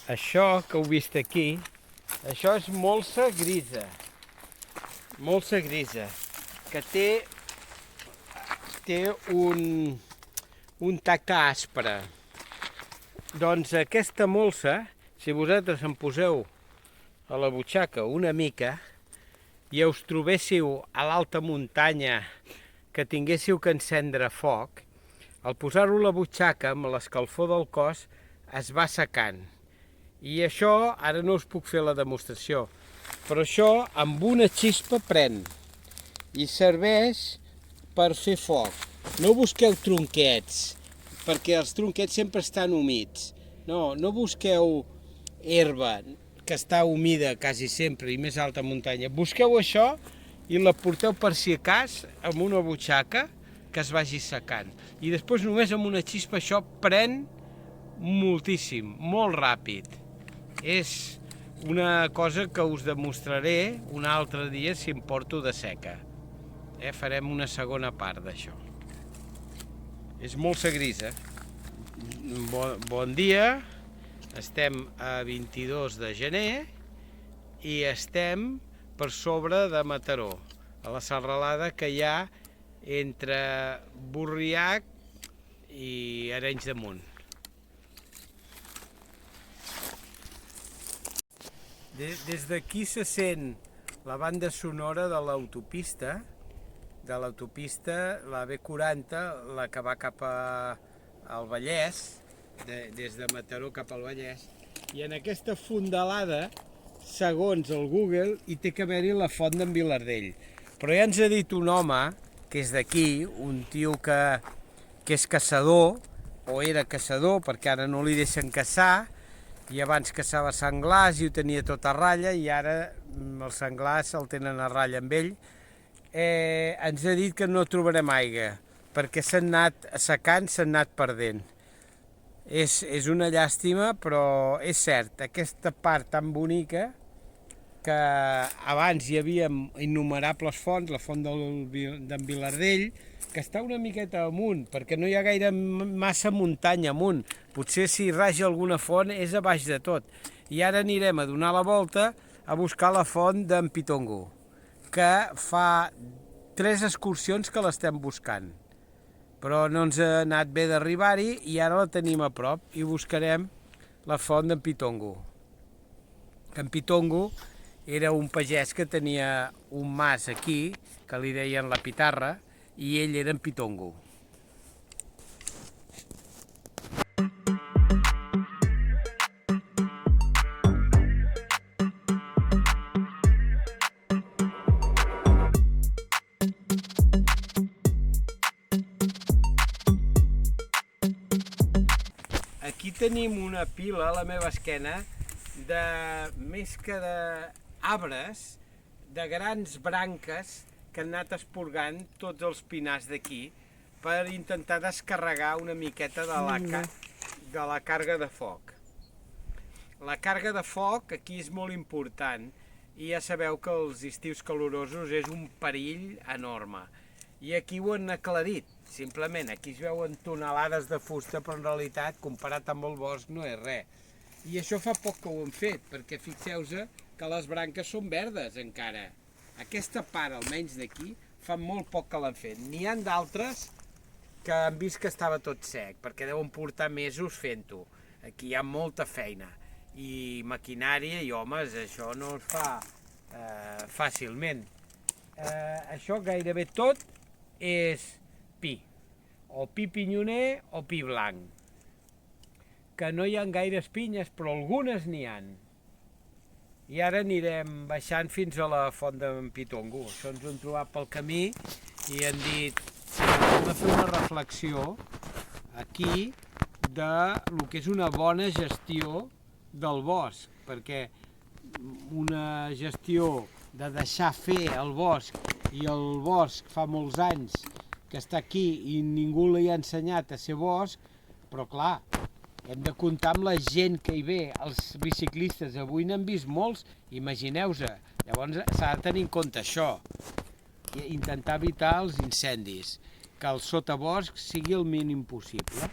Això que heu vist aquí, això és molsa grisa, que té un tacte aspre. Doncs aquesta molsa, si vosaltres en poseu a la butxaca una mica i us trobéssiu a l'alta muntanya que tinguéssiu que encendre foc, al posar-ho a la butxaca amb l'escalfor del cos es va secant. I això, ara no us puc fer la demostració, però això amb una xispa pren i serveix per fer foc. No busqueu tronquets, perquè els tronquets sempre estan humits. No busqueu herba, que està humida quasi sempre i més alta muntanya. Busqueu això i la porteu per si a cas amb una butxaca que es vagi secant. I després només amb una xispa això pren moltíssim, molt ràpid. És una cosa que us demostraré un altre dia si em porto de seca. Farem una segona part d'això. És molsa grisa. Bon dia, estem a 22 de gener i estem per sobre de Mataró, a la serralada que hi ha entre Burriac i Arenys de Munt. Des d'aquí se sent la banda sonora de l'autopista, la B40, la que va cap al Vallès, des de Mataró cap al Vallès, i en aquesta fondalada, segons el Google, hi té que haver-hi la font d'en Vilardell. Però ja ens ha dit un home, que és d'aquí, un tio que és caçador, o era caçador, perquè ara no li deixen caçar, i abans caçava senglars i ho tenia tot a ratlla, i ara els senglars el tenen a ratlla amb ell. Ens ha dit que no trobarem aigua, perquè s'han anat secant, s'han anat perdent. És una llàstima, però és cert, aquesta part tan bonica, que abans hi havia innumerables fonts, la font d'en Vilardell, que està una miqueta amunt, perquè no hi ha gaire massa muntanya amunt. Potser si raja alguna font és a baix de tot. I ara anirem a donar la volta a buscar la font d'en Pitongo, que fa 3 excursions que l'estem buscant. Però no ens ha anat bé d'arribar-hi i ara la tenim a prop i buscarem la font d'en Pitongo. En Pitongo era un pagès que tenia un mas aquí, que li deien la Pitarra, i ell era en Pitongo. Aquí tenim una pila a la meva esquena de més que d'arbres, de grans branques que han anat esporgant tots els pinars d'aquí per intentar descarregar una miqueta de la càrrega de foc. La càrrega de foc aquí és molt important i ja sabeu que els estius calorosos és un perill enorme. I aquí ho han aclarit, simplement. Aquí es veuen tonelades de fusta, però en realitat, comparat amb el bosc, no és res. I això fa poc que ho han fet, perquè fixeu-vos que les branques són verdes encara. Aquesta part, almenys d'aquí, fa molt poc que l'han fet. N'hi ha d'altres que han vist que estava tot sec, perquè deuen portar mesos fent-ho. Aquí hi ha molta feina. I maquinària i homes, això no es fa fàcilment. Això gairebé tot és pi. O pi pinyoner o pi blanc. Que no hi ha gaires pinyes, però algunes n'hi ha. I ara anirem baixant fins a la font d'en Pitongo. Això ens ho hem trobat pel camí i han dit hem de fer una reflexió aquí de lo que és una bona gestió del bosc, perquè una gestió de deixar fer el bosc, i el bosc fa molts anys que està aquí i ningú li ha ensenyat a ser bosc, però clar, hem de comptar amb la gent que hi ve, els biciclistes. Avui n'han vist molts, imagineu-se. Llavors s'ha de tenir en compte això. I intentar evitar els incendis, que el sotabosc sigui el mínim possible.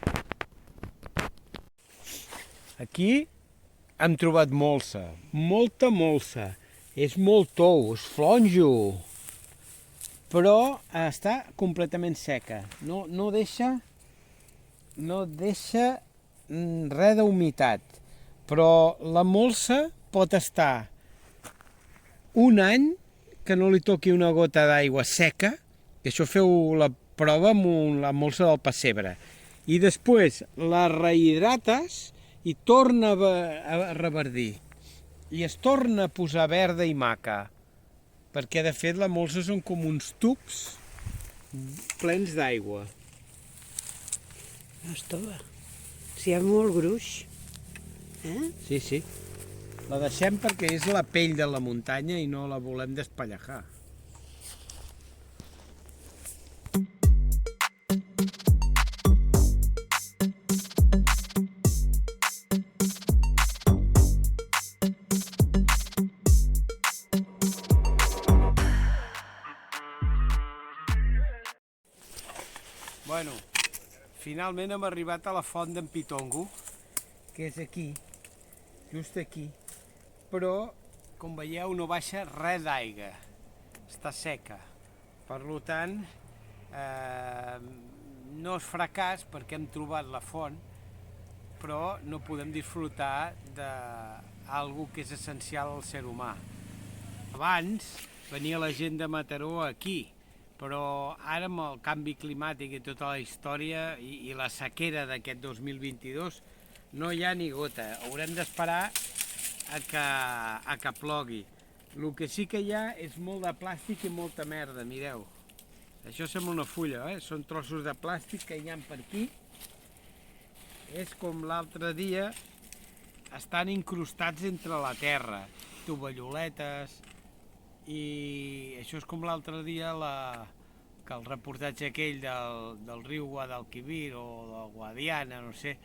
Aquí hem trobat molsa, molta molsa. És molt tou, és flonjo, però està completament seca. No deixa res d'humitat, però la molsa pot estar un any que no li toqui una gota d'aigua seca, i això feu la prova amb la molsa del pessebre, i després la rehidrates i torna a reverdir, i es torna a posar verda i maca, perquè de fet la molsa són com uns tubs plens d'aigua. Estova. Si hi ha molt gruix. Sí, sí. La deixem perquè és la pell de la muntanya i no la volem despellejar. Bueno, finalment hem arribat a la font d'en Pitongo, que és aquí, just aquí, però, com veieu, no baixa res d'aigua, està seca. Per tant, no és fracàs perquè hem trobat la font, però no podem disfrutar d'alguna que és essencial al ser humà. Abans venia la gent de Mataró aquí, però ara amb el canvi climàtic i tota la història i la sequera d'aquest 2022 no hi ha ni gota. Haurem d'esperar a que plogui. El que sí que hi ha és molt de plàstic i molta merda, mireu. Això sembla una fulla, són trossos de plàstic que hi ha per aquí. És com l'altre dia, estan incrustats entre la terra, tovalloletes. I això és com l'altre dia que el reportatge aquell del riu Guadalquivir o del Guadiana, no sé,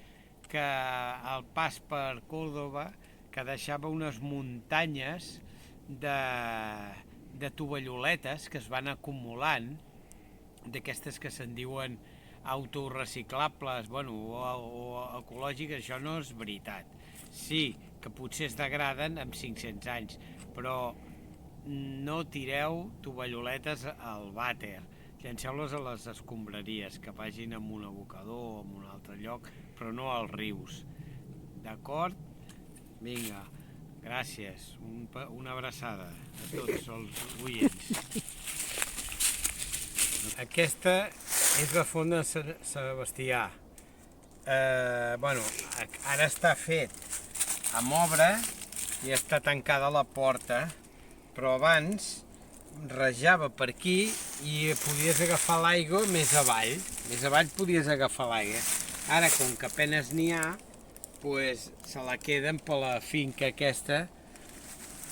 que al pas per Córdoba que deixava unes muntanyes de tovalloletes que es van acumulant, d'aquestes que se'n diuen autorreciclables, bueno, o ecològiques. Això no és veritat. Sí, que potser es degraden amb 500 anys, però no tireu tovalloletes al vàter, llenceu-les a les escombraries, que vagin amb un abocador o en un altre lloc, però no als rius. D'acord? Vinga, gràcies, una abraçada a tots els oients. Aquesta és la font de Sebastià. Bueno, ara està fet amb obra i està tancada la porta, però abans rajava per aquí i podies agafar l'aigua més avall. Més avall podies agafar l'aigua. Ara, com que apenes n'hi ha, se la queden per la finca aquesta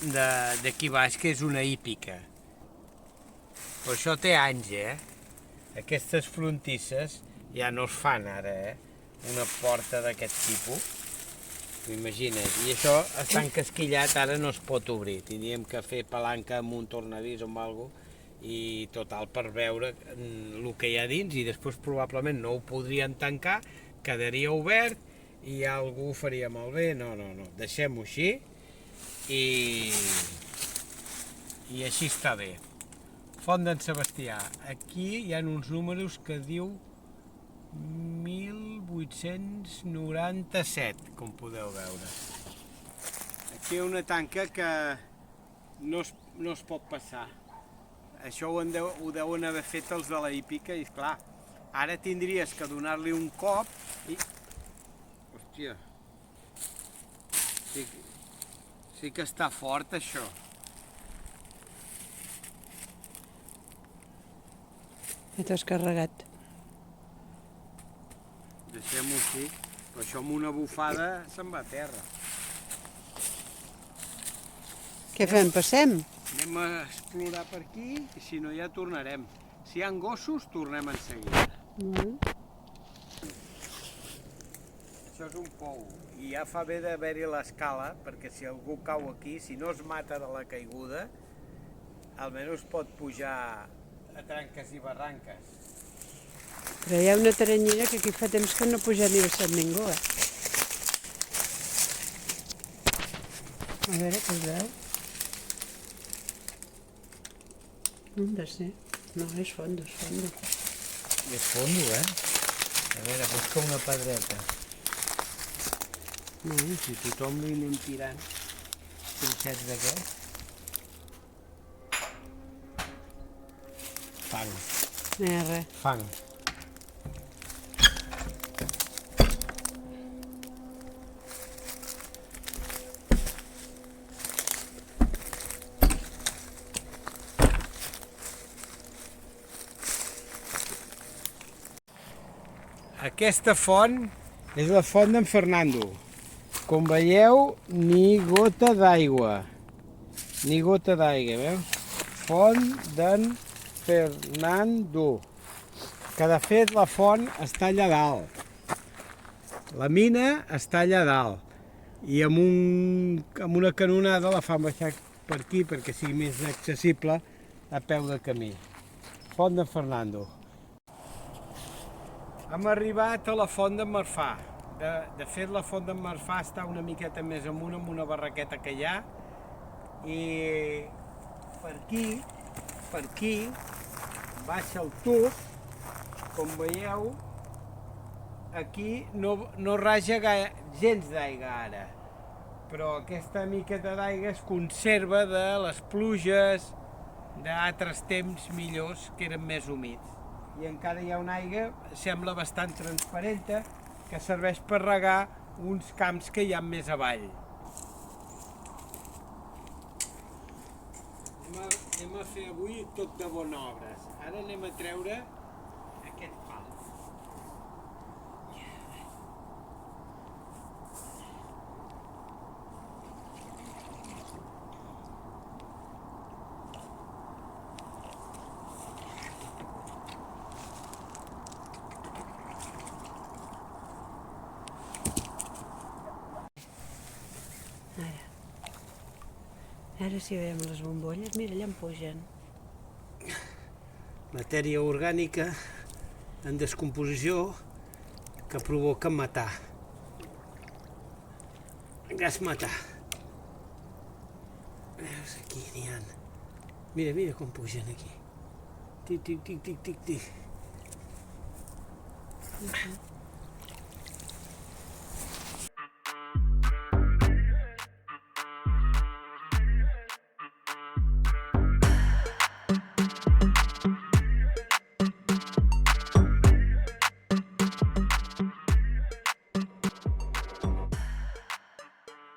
d'aquí baix, que és una hípica. Però això té anys, Aquestes frontisses ja no es fan ara, Una porta d'aquest tipus. Imagina't, i això està encasquillat, ara no es pot obrir. Tindríem que fer palanca amb un tornavís o amb alguna cosa, i total per veure el que hi ha dins, i després probablement no ho podríem tancar, quedaria obert i algú ho faria malbé. No, deixem-ho així i així està bé. Font d'en Sebastià. Aquí hi ha uns números que diu 1897, com podeu veure. Aquí hi ha una tanca que no es pot passar. Això ho deuen haver fet els de la hípica i, clar, ara tindries que donar-li un cop i... Hòstia! Sí que està fort, això. Ja t'has carregat. Deixem-ho així, però això amb una bufada se'n va a terra. Què fem, passem? Anem a explorar per aquí i si no ja tornarem. Si hi ha gossos, tornem en seguida. Això és un pou i ja fa bé d'haver-hi l'escala, perquè si algú cau aquí, si no es mata de la caiguda, almenys pot pujar a tranques i barranques. Però hi ha una teranyina que aquí fa temps que no puja ni baixat ningú, A veure què es veu. No sé. No, és fondo, és fondo. És fondo, eh? A veure, busca una pedreta. No, Si tothom li anem tirant trossets d'aquests. Fang, no hi ha res. fang. Aquesta font és la font d'en Fernando. Com veieu, ni gota d'aigua. Ni gota d'aigua, veus? Font d'en Fernando. Que de fet la font està allà dalt. La mina està allà dalt. I amb una canonada la fan baixar per aquí perquè sigui més accessible a peu de camí. Font d'en Fernando. Hem arribat a la font d'en Marfà. De fet, la font d'en Marfà està una miqueta més amunt, amb una barraqueta que hi ha. I per aquí, baixa el tub. Com veieu, aquí no raja gens d'aigua ara. Però aquesta miqueta d'aigua es conserva de les pluges d'altres temps millors, que eren més humits. I encara hi ha una aigua, sembla bastant transparenta, que serveix per regar uns camps que hi ha més avall. Anem a fer avui tot de bones obres. Ara anem a treure aquest pal. Ara si veiem les bombolles, mira, allà en pugen. Matèria orgànica en descomposició que provoca matar. Gas matar. Veus, aquí n'hi ha. Mira com pugen aquí. Tic, tic, tic, tic, tic, tic.